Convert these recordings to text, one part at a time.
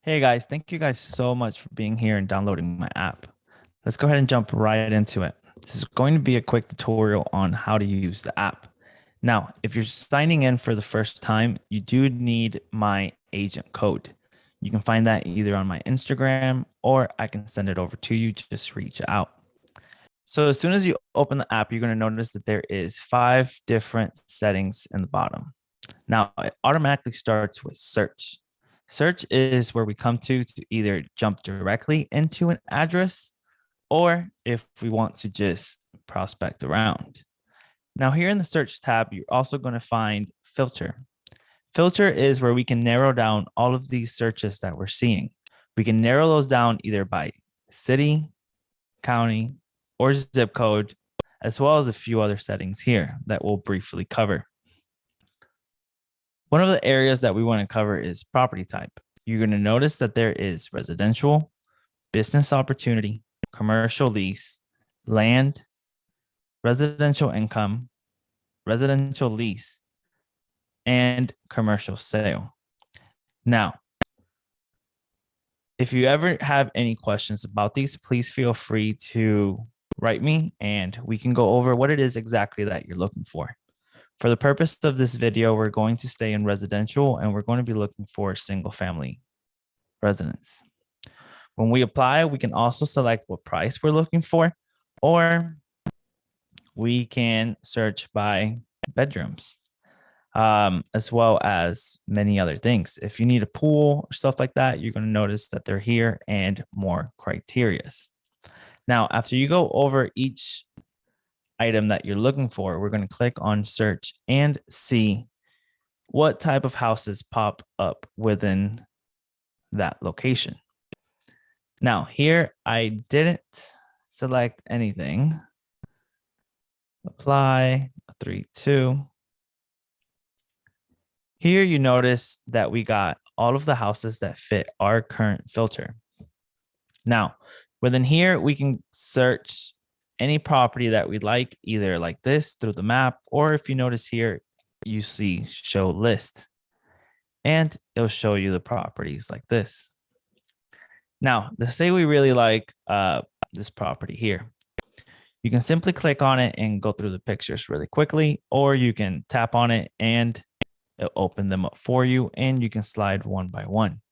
Hey guys, thank you guys so much for being here and downloading my app. Let's go ahead and jump right into it. This is going to be a quick tutorial on how to use the app. Now, if you're signing in for the first time, you do need my agent code. You can find that either on my Instagram or I can send it over to you. Just reach out. So as soon as you open the app, you're going to notice that there is 5 different settings in the bottom. Now, it automatically starts with search. Search is where we come to either jump directly into an address or if we want to just prospect around. Now, here in the search tab, you're also going to find filter. Filter is where we can narrow down all of these searches that we're seeing. We can narrow those down either by city, county, or zip code, as well as a few other settings here that we'll briefly cover. One of the areas that we want to cover is property type. You're going to notice that there is residential, business opportunity, commercial lease, land, residential income, residential lease, and commercial sale. Now, if you ever have any questions about these, please feel free to write me and we can go over what it is exactly that you're looking for. For the purpose of this video, we're going to stay in residential and we're going to be looking for single family residence. When we apply, we can also select what price we're looking for, or we can search by bedrooms, as well as many other things. If you need a pool or stuff like that, you're going to notice that they're here and more criterias. Now, after you go over each item that you're looking for, we're going to click on search and see what type of houses pop up within that location. Now, here I didn't select anything. Apply, 3, 2. Here you notice that we got all of the houses that fit our current filter. Now, within here, we can search any property that we'd like, either like this through the map, or if you notice here, you see show list, and it'll show you the properties like this. Now, let's say we really like this property here. You can simply click on it and go through the pictures really quickly, or you can tap on it and it'll open them up for you and you can slide one by one.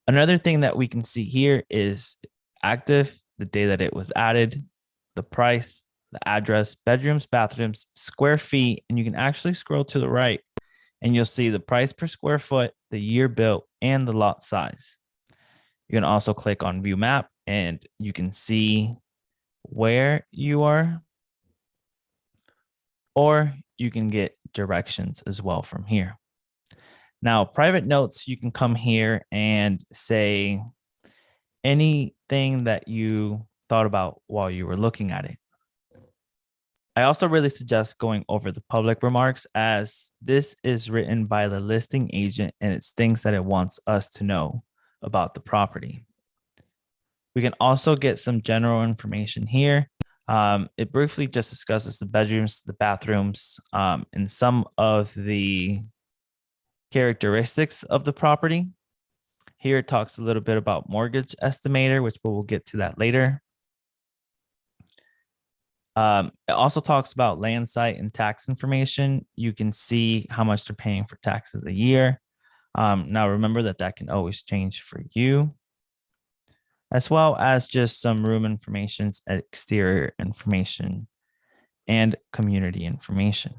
Another thing that we can see here is active, the day that it was added, the price, the address, bedrooms, bathrooms, square feet, and you can actually scroll to the right and you'll see the price per square foot, the year built, and the lot size. You can also click on view map and you can see where you are, or you can get directions as well from here. Now, private notes, you can come here and say anything that you thought about while you were looking at it. I also really suggest going over the public remarks, as this is written by the listing agent and it's things that it wants us to know about the property. We can also get some general information here. It briefly just discusses the bedrooms, the bathrooms, and some of the characteristics of the property. Here it talks a little bit about mortgage estimator, which we'll get to that later. It also talks about land site and tax information. You can see how much they're paying for taxes a year. Now remember that can always change for you, as well as just some room information, exterior information, and community information.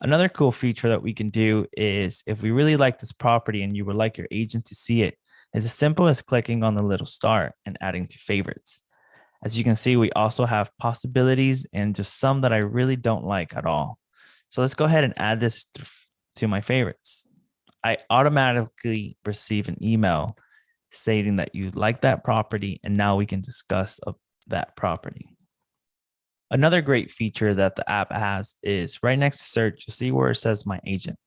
Another cool feature that we can do is if we really like this property and you would like your agent to see it, is as simple as clicking on the little star and adding to favorites. As you can see, we also have possibilities and just some that I really don't like at all. So let's go ahead and add this to my favorites. I automatically receive an email stating that you like that property and now we can discuss that property. Another great feature that the app has is right next to search, you'll see where it says my agent.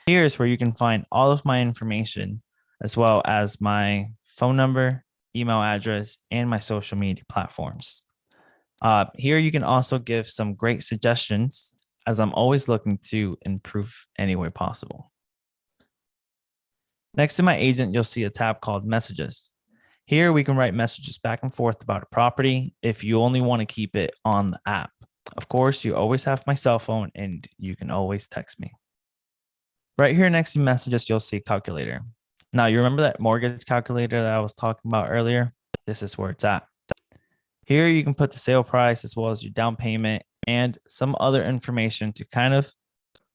Here's where you can find all of my information, as well as my phone number, email address, and my social media platforms. Here you can also give some great suggestions, as I'm always looking to improve any way possible. Next to my agent, you'll see a tab called Messages. Here we can write messages back and forth about a property if you only want to keep it on the app. Of course, you always have my cell phone and you can always text me. Right here next to Messages, you'll see Calculator. Now, you remember that mortgage calculator that I was talking about earlier? This is where it's at. Here you can put the sale price as well as your down payment and some other information to kind of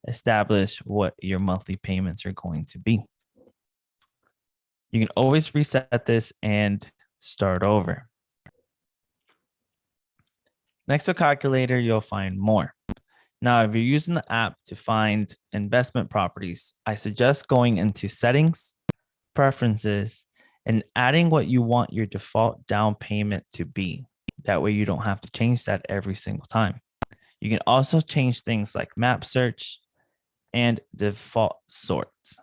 establish what your monthly payments are going to be. You can always reset this and start over. Next to calculator, you'll find more. Now, if you're using the app to find investment properties, I suggest going into settings, preferences, and adding what you want your default down payment to be. That way you don't have to change that every single time. You can also change things like map search and default sorts.